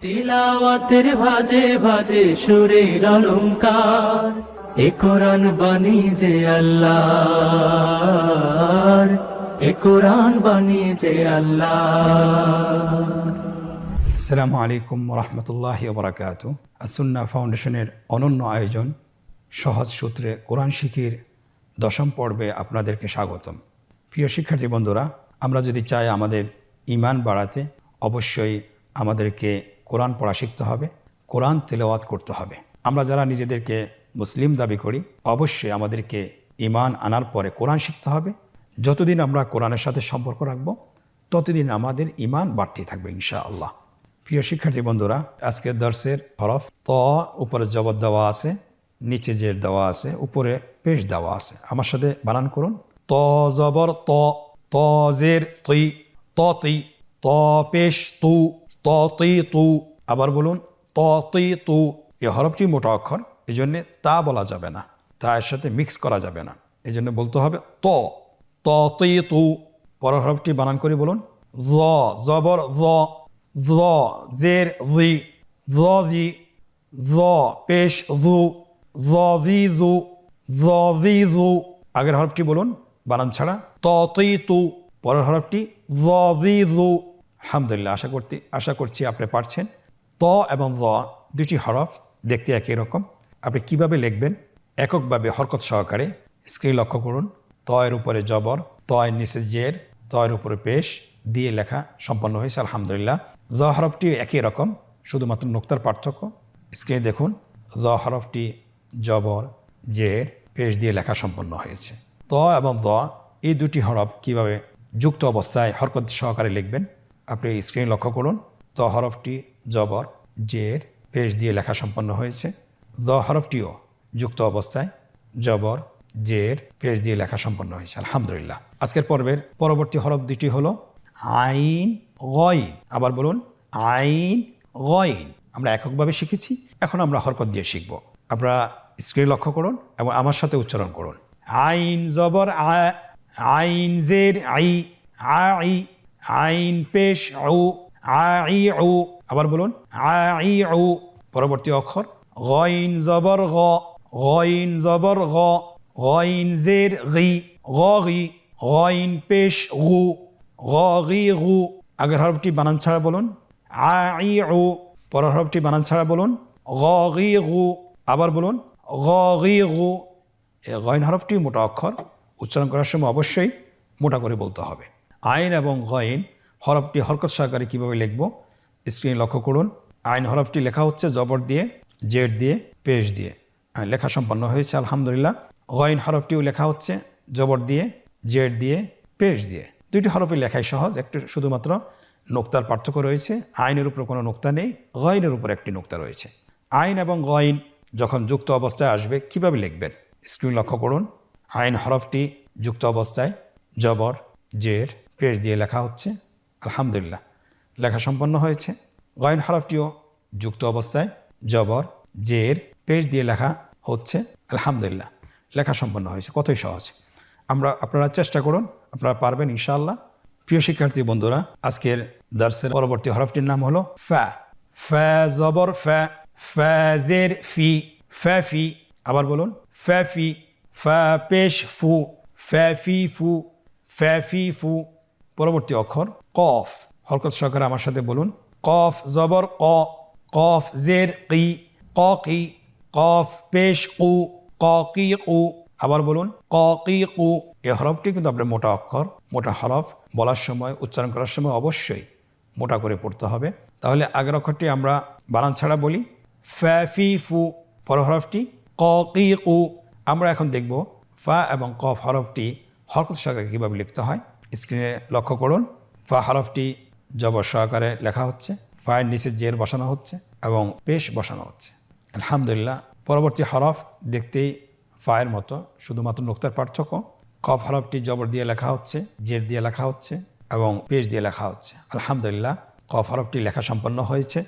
তিলাওয়াতের ভাজে ভাজে সুরের অলংকার, এ কোরআন বাণী যে আল্লাহর, এ কোরআন বাণী যে আল্লাহর। আসসালামু আলাইকুম রহমতুল্লাহি ওবরাকাতু। আসুন্না ফাউন্ডেশনের অনন্য আয়োজন সহজ সূত্রে কোরআন শিখির 10ম পর্বে আপনাদেরকে স্বাগতম। প্রিয় শিক্ষার্থী বন্ধুরা, আমরা যদি চাই আমাদের ঈমান বাড়াতে, অবশ্যই আমাদেরকে কোরআন পড়া শিখতে হবে, কোরআন তেলাওয়াত করতে হবে। আমরা যারা নিজেদেরকে মুসলিম দাবি করি, অবশ্যই আমাদেরকে ঈমান আনার পরে কোরআন শিখতে হবে। যতদিন আমরা কোরআনের সাথে সম্পর্ক রাখব, ততদিন আমাদের ঈমান বাড়তেই থাকবে ইনশাআল্লাহ। প্রিয় শিক্ষার্থী বন্ধুরা, আজকের দর্শের হরফ ত, উপরে জবর দেওয়া আছে, নিচে জের দেওয়া আছে, উপরে পেশ দেওয়া আছে। আমার সাথে বানান করুন। ত জবর ত, ত জের তুই, ত তুই, ত পেশ তু, ত তুই তু। আবার বলুন ত তুই তু। এই হরফটি মোটা অক্ষর, এই জন্যে তা বলা যাবে না, তা এর সাথে মিক্স করা যাবে না, এই জন্য বলতে হবে ত, ত তুই তু। পরের হরফটি বানান করে বলুন। জ জবর জ, জ জের জি, জ জি, জ পেশ জু, জ জি জু, জ জি জু। আগের হরফটি বলুন বানান ছাড়া। ত তুই তু। পরের হরফটি জ জি জু। আলহামদুলিল্লাহ, আশা করছি আপনি পারছেন। ত এবং জ দুটি হরফ দেখতে একই রকম। আপনি কিভাবে লিখবেন এককভাবে হরকত সহকারে স্ক্রিন লক্ষ্য করুন। ত এর উপরে জবর, ত এর নিচে জের, ত এর উপরে পেশ দিয়ে লেখা সম্পন্ন হয়েছে। আলহামদুলিল্লাহ। জ হরফটি একই রকম, শুধুমাত্র নোক্তার পার্থক্য। স্ক্রিনে দেখুন, জ হরফটি জবর, জের, পেশ দিয়ে লেখা সম্পন্ন হয়েছে। ত এবং জ এই দুটি হরফ কিভাবে যুক্ত অবস্থায় হরকত সহকারে লিখবেন আপনি স্ক্রিনে লক্ষ্য করুন। ত হরফটি জবর, জের, পেশ দিয়ে লেখা সম্পন্ন হয়েছে। জ হরফটিও যুক্ত অবস্থায় জবর, জের, পেশ দিয়ে লেখা সম্পন্ন হয়েছে। আলহামদুলিল্লাহ। আজকের পর্বের পরবর্তী হরফ দুটি হলো আইন, গইন। আবার বলুন আইন, গইন। আমরা এককভাবে শিখেছি, এখন আমরা হরকত দিয়ে শিখব। আপনারা স্ক্রিনে লক্ষ্য করুন এবং আমার সাথে উচ্চারণ করুন। আইন জবর আ, আইন জের আই, আই, আইন পেশ উ, আই উ। আবার বলুন আই উ। পরবর্তী অক্ষর গইন জবর গ, গইন জবর গ, গইন জের গি, গি, গইন পেশ গু, গি গু। আগের হরফটি বানান ছাড়া বলুন আই উ। পরের হরফটি বানান ছাড়া বলুন গি গু। আবার বলুন গি গু। এই গইন হরফটি মোটা অক্ষর, উচ্চারণ করার সময় অবশ্যই মোটা করে বলতে হবে। আইন এবং গইন হরফটি হরকত সহকারে কীভাবে লিখব স্ক্রিনে লক্ষ্য করুন। আইন হরফটি লেখা হচ্ছে জবর দিয়ে, জেড দিয়ে, পেশ দিয়ে। লেখা সম্পন্ন হয়েছে আলহামদুলিল্লাহ। গইন হরফটিও লেখা হচ্ছে জবর দিয়ে, জেড দিয়ে, পেশ দিয়ে। দুইটি হরফের লেখাই সহজ, একটু শুধুমাত্র নোক্তার পার্থক্য রয়েছে। আইনের উপর কোনো নোক্তা নেই, গইনের উপর একটি নোক্তা রয়েছে। আইন এবং গইন যখন যুক্ত অবস্থায় আসবে কিভাবে লিখবেন স্ক্রিন লক্ষ্য করুন। আইন হরফটি যুক্ত অবস্থায় জবর, জের, পেশ দিয়ে লেখা হচ্ছে। আলহামদুলিল্লাহ, লেখা সম্পন্ন হয়েছে। গইন হরফটিও যুক্ত অবস্থায় জবর, জের, পেশ দিয়ে লেখা হচ্ছে। আলহামদুলিল্লাহ, লেখা সম্পন্ন হয়েছে। কতই সহজ। আপনারা চেষ্টা করুন, আপনারা পারবেন ইনশাআল্লাহ। প্রিয় শিক্ষার্থী বন্ধুরা, আজকের দার্সের পরবর্তী হরফটির নাম হলো ফা। ফা জবর ফা, ফা জের ফি, ফা ফি। আবার বলুন ফা ফি। ফা পেশ ফু, ফা ফি ফু, ফা ফি ফু। পরবর্তী অক্ষর কফ। হরকত সহকারে আমার সাথে বলুন কফ জবর ক, কফ জের কি, ক কি। কফ পেশ কু, ক কি কু। আবার বলুন ক কি কু। এই হরফটি কিন্তু আপনার মোটা অক্ষর, মোটা হরফ। বলার সময়, উচ্চারণ করার সময় অবশ্যই মোটা করে পড়তে হবে। তাহলে আগের অক্ষরটি আমরা বানান ছাড়া বলি ফা ফি ফু। পরের হরফটি ক কি কু। আমরা এখন দেখব ফা এবং কফ হরফটি হরকত সহকারে কীভাবে লিখতে হয়। স্ক্রিনে লক্ষ্য করুন। ফা হরফটি জবর সহকারে লেখা হচ্ছে, ফায়ের নিচে জের বসানো হচ্ছে এবং পেশ বসানো হচ্ছে। আলহামদুলিল্লাহ। পরবর্তী হরফ দেখতেই ফায়ের মতো, শুধুমাত্র নোক্তার পার্থক্য। কফ হরফটি জবর দিয়ে লেখা হচ্ছে, জের দিয়ে লেখা হচ্ছে এবং পেশ দিয়ে লেখা হচ্ছে। আলহামদুলিল্লাহ, কফ হরফটি লেখা সম্পন্ন হয়েছে।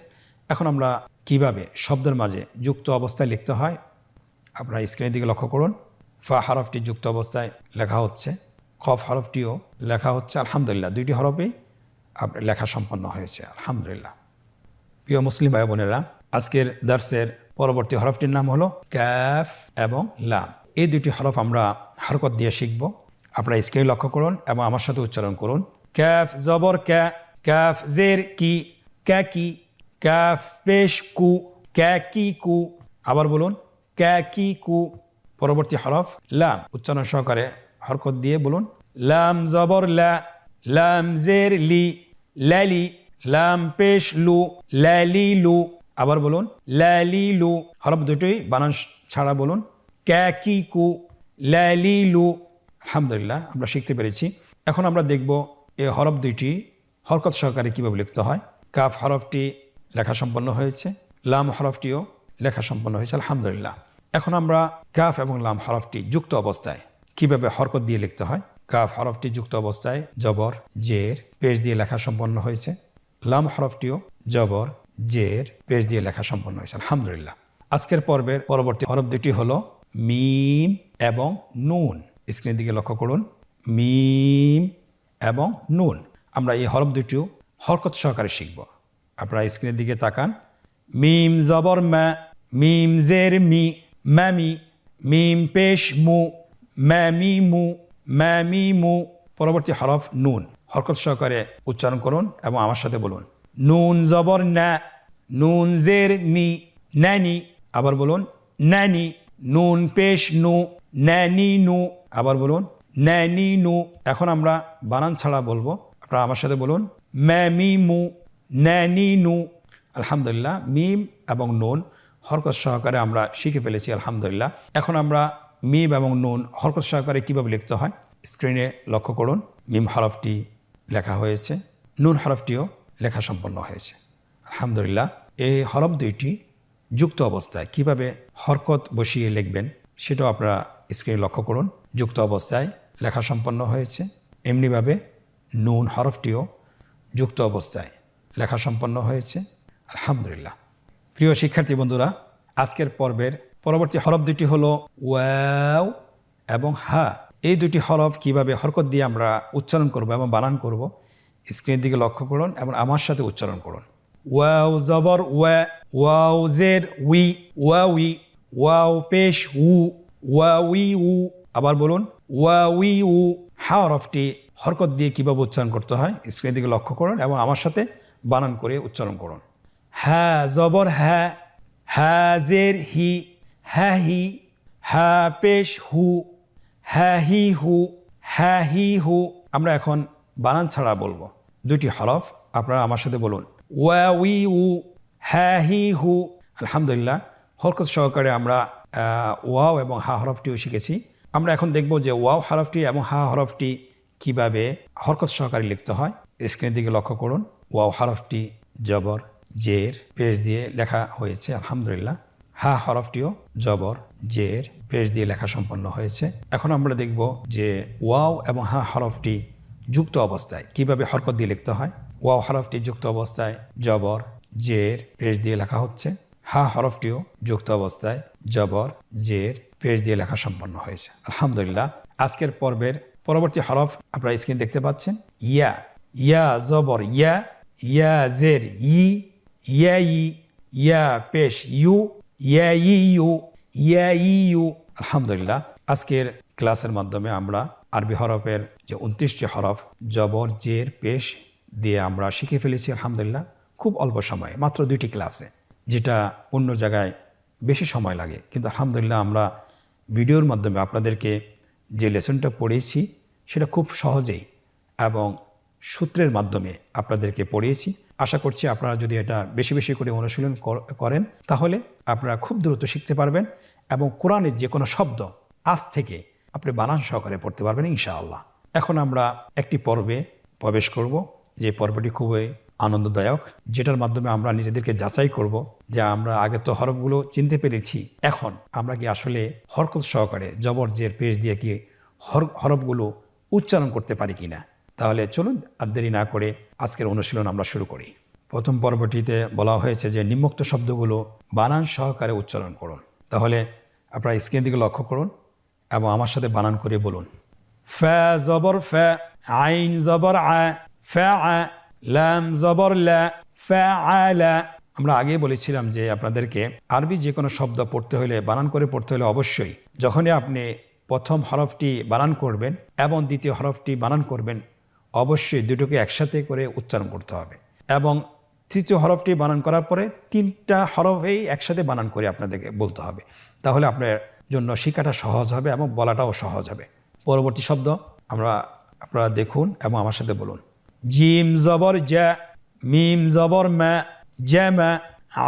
এখন আমরা কিভাবে শব্দের মাঝে যুক্ত অবস্থায় লিখতে হয় আপনারা স্ক্রিনের দিকে লক্ষ্য করুন। ফা হরফটি যুক্ত অবস্থায় লেখা হচ্ছে, কফ হরফটিও লেখা হচ্ছে। আলহামদুলিল্লাহ, দুইটি হরফেই আপনার লেখা সম্পন্ন হয়েছে। আলহামদুলিল্লাহ। প্রিয় মুসলিম ভাই বোনেরা, আজকের দার্সের পরবর্তী হরফটির নাম হলো কাফ এবং লাম। এই দুটি হরফ আমরা হরকত দিয়ে শিখব। আপনারা স্ক্রিনে লক্ষ্য করুন এবং আমার সাথে উচ্চারণ করুন। কাফ জবর কা, কাফ জের কি, কা কি, কাফ পেশ কু, কা কি কু। আবার বলুন, কা কি কু। পরবর্তী হরফ লাম, উচ্চারণ সহকারে হরকত দিয়ে বলুন। লাম জবর লা, লাম জের লি, লালি, লাম পেশ লু, লালি লু। আবার বলুন, লালি লু। হরফ দুটোই বানান ছাড়া বলুন। কা কি কু, লালি লু। আলহামদুলিল্লাহ, আমরা শিখতে পেরেছি। এখন আমরা দেখব এই হরফ দুইটি হরকত সহকারে কিভাবে লিখতে হয়। কাফ হরফটি লেখা সম্পন্ন হয়েছে, লাম হরফটিও লেখা সম্পন্ন হয়েছে, আলহামদুলিল্লাহ। এখন আমরা কাফ এবং লাম হরফটি যুক্ত অবস্থায় কিভাবে হরকত দিয়ে লিখতে হয়। কাফ হরফটি যুক্ত অবস্থায় জবর জের পেশ দিয়ে লেখা সম্পন্ন হয়েছে। লাম হরফটিও জবর জের পেশ দিয়ে লেখা সম্পন্ন হয়েছে, আলহামদুলিল্লাহ। আজকের পর্বের পরবর্তী হরফ দুটি হলো মিম এবং নুন। স্ক্রিনের দিকে লক্ষ্য করুন, মিম এবং নুন। আমরা এই হরফ দুটিও হরকত সহকারে শিখব। আপনারা স্ক্রিনের দিকে তাকান। মিম জবর মা, মিম জের মি, মামি, মিম পেশ মু, মামি মু, মামি মু। পরবর্তী হরফ নুন, হরকত সহকারে উচ্চারণ করুন এবং আমার সাথে বলুন। নুন জবর না, নুন জের নি, নানি। আবার বলুন, নানি। নুন পেশ নু, নানি নু। আবার বলুন, নানি নু। এখন আমরা বানান ছাড়া বলবো। আপনারা আমার সাথে বলুন, মামি মু, নানি নু। আলহামদুলিল্লাহ, মিম এবং নুন হরকত সহকারে আমরা শিখে ফেলেছি, আলহামদুলিল্লাহ। এখন আমরা মিম এবং নুন হরকত সহকারে কিভাবে লিখতে হয় স্ক্রিনে লক্ষ্য করুন। মিম হরফটি লেখা হয়েছে, নুন হরফটিও লেখা সম্পন্ন হয়েছে, আলহামদুলিল্লাহ। এই হরফ দুইটি যুক্ত অবস্থায় কিভাবে হরকত বসিয়ে লিখবেন সেটাও আপনারা স্ক্রিনে লক্ষ্য করুন। যুক্ত অবস্থায় লেখা সম্পন্ন হয়েছে, এমনিভাবে নুন হরফটিও যুক্ত অবস্থায় লেখা সম্পন্ন হয়েছে, আলহামদুলিল্লাহ। প্রিয় শিক্ষার্থী বন্ধুরা, আজকের পর্বের পরবর্তী হরফ দুটি হলো ওয়াও এবং হা। এই দুটি হরফ কিভাবে হরকত দিয়ে আমরা উচ্চারণ করব এবং বানান করব স্ক্রিনের দিকে লক্ষ্য করুন এবং আমার সাথে উচ্চারণ করুন। ওয়াও জবর ওয়া, ওয়াও জের উই, ওয়াউই, ওয়াও পেশ উ, ওয়াউই উ। আবার বলুন, ওয়াউই উ। হা হরফটি হরকত দিয়ে কিভাবে উচ্চারণ করতে হয় স্ক্রিনের দিকে লক্ষ্য করুন এবং আমার সাথে বানান করে উচ্চারণ করুন। হা জবর হা, হা জের হি, হা হি, হা পেশ হু, হা হি হু, হা হি হু। আমরা এখন বানান ছাড়া বলবো দুটি হরফ। আপনারা আমার সাথে বলুন, ওয়াউই উ, হা হি হু। আলহামদুলিল্লাহ, হরকত সহকারে আমরা ওয়াও এবং হা হরফটিও শিখেছি। আমরা এখন দেখব যে ওয়াও হরফটি এবং হা হরফটি কিভাবে হরকত সহকারে লিখতে হয়। স্ক্রিনের দিকে লক্ষ্য করুন। ওয়াও হরফটি জবর জের পেশ দিয়ে লেখা হয়েছে, আলহামদুলিল্লাহ। হা হরফটিও জবর জের পেশ দিয়ে লেখা সম্পন্ন হয়েছে। এখন আমরা দেখব যে ওয়াও এবং হা হরফটি যুক্ত অবস্থায় কিভাবে হরকত দিয়ে লিখতে হয়। ওয়াও হরফটি যুক্ত অবস্থায় জবর জের পেশ দিয়ে লেখা হচ্ছে। হা হরফটিও যুক্ত অবস্থায় জবর জের পেশ দিয়ে লেখা সম্পন্ন হয়েছে, আলহামদুলিল্লাহ। আজকের পর্বের পরবর্তী হরফ আপনারা স্ক্রিন দেখতে পাচ্ছেন। ইয়া, ইয়া জবর ইয়া, ইয়া জের ই, ইয়া ই, ইয়া পেশ ইউ, ইয়া ই ইউ, ইয়া ই ইউ। আলহামদুলিল্লাহ, আজকের ক্লাসের মাধ্যমে আমরা আরবি হরফের যে 29টি হরফ জবর জের পেশ দিয়ে আমরা শিখে ফেলেছি, আলহামদুলিল্লাহ। খুব অল্প সময়ে, মাত্র 2টি ক্লাসে, যেটা অন্য জায়গায় বেশি সময় লাগে, কিন্তু আলহামদুলিল্লাহ আমরা ভিডিওর মাধ্যমে আপনাদেরকে যে লেসনটা পড়িয়েছি সেটা খুব সহজেই এবং সূত্রের মাধ্যমে আপনাদেরকে পড়িয়েছি। আশা করছি আপনারা যদি এটা বেশি বেশি করে অনুশীলন করেন তাহলে আপনারা খুব দ্রুত শিখতে পারবেন এবং কোরআনের যে কোনো শব্দ আজ থেকে আপনি বানান সহকারে পড়তে পারবেন ইনশাআল্লাহ। এখন আমরা একটি পর্বে প্রবেশ করব, যে পর্বটি খুবই আনন্দদায়ক, যেটার মাধ্যমে আমরা নিজেদেরকে যাচাই করব যে আমরা আগে তো হরফগুলো চিনতে পেরেছি, এখন আমরা কি আসলে হরকত সহকারে জবর জের পেশ দিয়ে কি হরফগুলো উচ্চারণ করতে পারি কিনা। তাহলে চলুন আর দেরি না করে আজকের অনুশীলন আমরা শুরু করি। প্রথম পর্বটিতে বলা হয়েছে যে নিম্নোক্ত শব্দগুলো বানান সহকারে উচ্চারণ করুন। তাহলে আপনারা স্ক্রিনের দিকে লক্ষ্য করুন এবং আমার সাথে বানান করে বলুন। ফা জবর ফা, আইন জবর আ, ফা আ, লাম জবর লা, ফা আলা, আমরা আগেই বলেছিলাম যে আপনাদেরকে আরবি যে কোনো শব্দ পড়তে হলে বানান করে পড়তে হলে অবশ্যই যখনই আপনি প্রথম হরফটি বানান করবেন এবং দ্বিতীয় হরফটি বানান করবেন অবশ্যই দুটোকে একসাথে করে উচ্চারণ করতে হবে এবং তৃতীয় হরফটি বানান করার পরে 3টা হরফেই একসাথে বানান করে আপনাদেরকে বলতে হবে। তাহলে আপনার জন্য শেখাটা সহজ হবে এবং বলাটাও সহজ হবে। পরবর্তী শব্দ আপনারা দেখুন এবং আমার সাথে বলুন। জিম জবর জা, মিম জবর মা, জামা,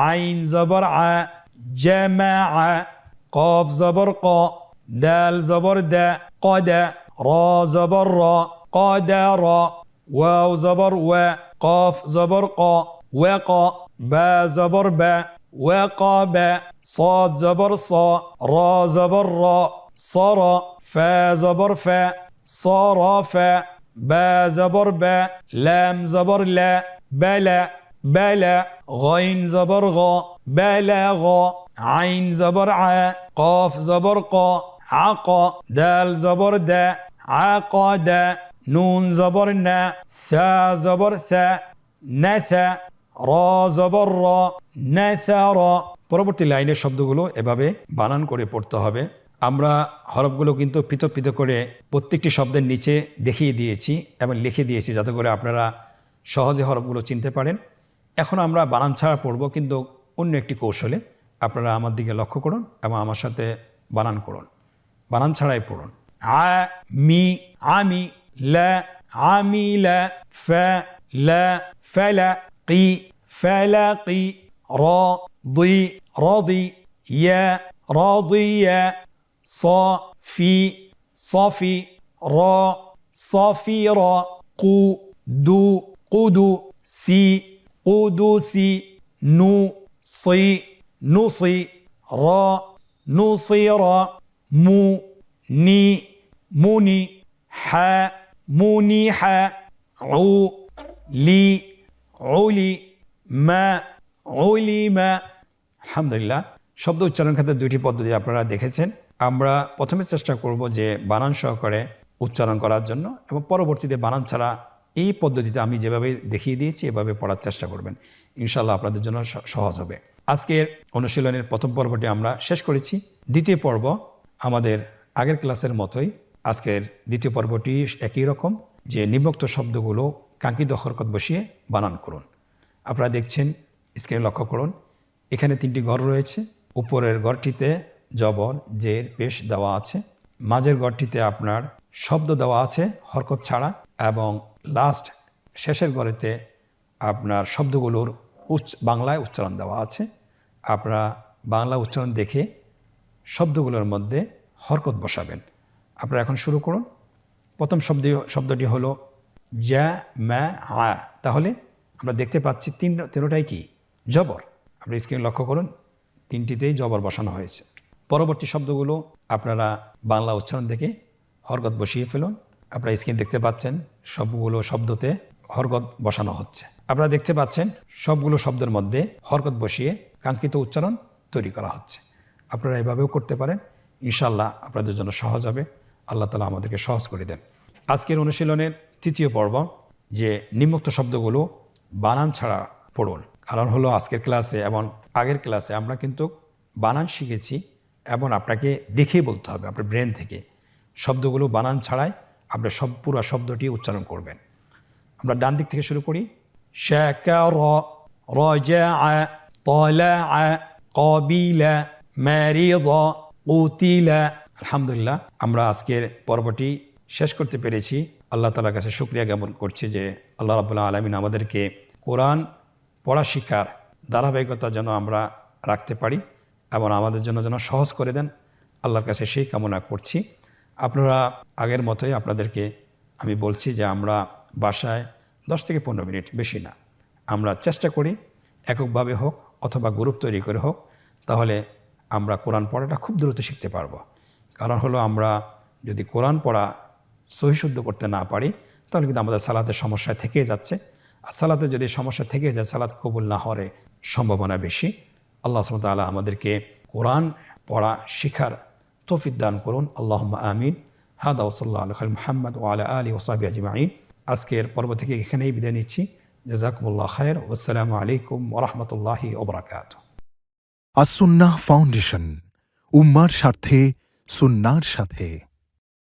আইন জবর আ, জামা আ, কফ জবর ক, দাল জবর দা, কদা, র জবর র, কদা র, ওয়াও জবর ওয়া, কফ জবর ক, ওয়াক, বা জবর বা, ওয়াকাব, صاد زبر صا، را زبر را، صر، فا زبر فا، صرف، با زبر با، لام زبر لا، بلا بلا، غين زبر غا، بلغ، عين زبر ع، قاف زبر قا، عقا، دال زبر دا، عقد، نون زبر نا، ثا زبر ثا، نثا، را زبر را، نثر। পরবর্তী লাইনের শব্দগুলো এভাবে বানান করে পড়তে হবে। আমরা হরফগুলো কিন্তু পৃথক পৃথক করে প্রত্যেকটি শব্দের নিচে দেখিয়ে দিয়েছি এবং লিখে দিয়েছি যাতে করে আপনারা সহজে হরফগুলো চিনতে পারেন। এখন আমরা বানান ছাড়া পড়ব কিন্তু অন্য একটি কৌশলে। আপনারা আমার দিকে লক্ষ্য করুন এবং আমার সাথে বানান করুন। বানান ছাড়াই পড়ুন। আ মি আমি, লা আমিলা, ফা লা ফালা, কি ফালাকি, রা ضي راضي، يا راضية، صافي صافي، را صافيرا، قو دو قدو، سي قدوسي، نو صي نصي، را نصيرا، مو ني مني، حا منيحا، عو لي علي، ما علم। আলহামদুলিল্লাহ। শব্দ উচ্চারণ ক্ষেত্রে 2টি পদ্ধতি আপনারা দেখেছেন। আমরা প্রথমে চেষ্টা করব যে বানান সহকারে উচ্চারণ করার জন্য এবং পরবর্তীতে বানান ছাড়া এই পদ্ধতিতে আমি যেভাবে দেখিয়ে দিয়েছি এভাবে পড়ার চেষ্টা করবেন। ইনশাআল্লাহ আপনাদের জন্য সহজ হবে। আজকের অনুশীলনের প্রথম পর্বটি আমরা শেষ করেছি। দ্বিতীয় পর্ব আমাদের আগের ক্লাসের মতোই। আজকের দ্বিতীয় পর্বটি একই রকম যে নিম্নোক্ত শব্দগুলো কাঙ্ক্ষিত হরকত বসিয়ে বানান করুন। আপনারা দেখছেন, স্ক্রিনে লক্ষ্য করুন, এখানে 3টি ঘর রয়েছে। উপরের ঘরটিতে জবর জের পেশ দেওয়া আছে, মাঝের ঘরটিতে আপনার শব্দ দেওয়া আছে হরকত ছাড়া এবং লাস্ট শেষের ঘরেতে আপনার শব্দগুলোর বাংলায় উচ্চারণ দেওয়া আছে। আপনারা বাংলা উচ্চারণ দেখে শব্দগুলোর মধ্যে হরকত বসাবেন। আপনারা এখন শুরু করুন। প্রথম শব্দটি হলো জা মা আ। তাহলে আমরা দেখতে পাচ্ছি তিনটাই কি জবর। আপনি স্ক্রিনে লক্ষ্য করুন, 3টিতেই জবর বসানো হয়েছে। পরবর্তী শব্দগুলো আপনারা বাংলা উচ্চারণ দেখে হরকত বসিয়ে ফেলুন। আপনারা স্ক্রিন দেখতে পাচ্ছেন সবগুলো শব্দতে হরকত বসানো হচ্ছে। আপনারা দেখতে পাচ্ছেন সবগুলো শব্দের মধ্যে হরকত বসিয়ে কাঙ্ক্ষিত উচ্চারণ তৈরি করা হচ্ছে। আপনারা এভাবেও করতে পারেন। ইনশাআল্লাহ আপনাদের জন্য সহজ হবে। আল্লাহ তাআলা আমাদেরকে সহজ করে দেন। আজকের অনুশীলনের 3য় পর্ব যে নিম্নোক্ত শব্দগুলো বানান ছাড়া পড়ুন। কারণ হলো আজকের ক্লাসে এবং আগের ক্লাসে আমরা কিন্তু বানান শিখেছি এবং আপনাকে দেখেই বলতে হবে আপনার ব্রেন থেকে। শব্দগুলো বানান ছাড়াই আপনি পুরো শব্দটি উচ্চারণ করবেন। আমরা ডান দিক থেকে শুরু করি। শাকারা, রাজাআ, তালাআ, কাবিলা, মারিদা, কুতিলা। আলহামদুলিল্লাহ, আমরা আজকের পর্বটি শেষ করতে পেরেছি। আল্লাহ তাআলার কাছে শুকরিয়া জ্ঞাপন করছি যে আল্লাহ রাব্বুল আলামিন আমাদেরকে কোরআন পড়া শিক্ষার ধারাবাহিকতা যেন আমরা রাখতে পারি এবং আমাদের জন্য যেন সহজ করে দেন। আল্লাহর কাছে সেই কামনা করছি। আপনারা আগের মতোই আপনাদেরকে আমি বলছি যে আমরা বাসায় 10 থেকে 15 মিনিট, বেশি না, আমরা চেষ্টা করি এককভাবে হোক অথবা গ্রুপ তৈরি করে হোক, তাহলে আমরা কোরআন পড়াটা খুব দ্রুত শিখতে পারবো। কারণ হলো আমরা যদি কোরআন পড়া সহিশুদ্ধ করতে না পারি তাহলে কিন্তু আমাদের সালাতের সমস্যা থেকে যাচ্ছে। আর সালাতে যদি সমস্যা থেকে যায় সালাত কবুল না হওয়ার সম্ভাবনা বেশি। আল্লাহ সুবহানাহু ওয়া তাআলা আমাদেরকে কোরআন পড়া শিখার তৌফিক দান করুন। আল্লাহুম্মা আমিন। হাদা ওয়া সাল্লাল্লাহু আলা মুহাম্মদ ওয়া আলা আলিহি ওয়া সাহবিহি আজমাইন। আজকের পর্ব থেকে এখানেই বিদায় নিচ্ছি। জাযাকুমুল্লাহ খায়র। আসসালামু আলাইকুম ওরহমতুল্লাহি ওবরাকাতুহু। আসুন্নাহ ফাউন্ডেশন, উম্মার স্বার্থে সুন্নাহর সাথে।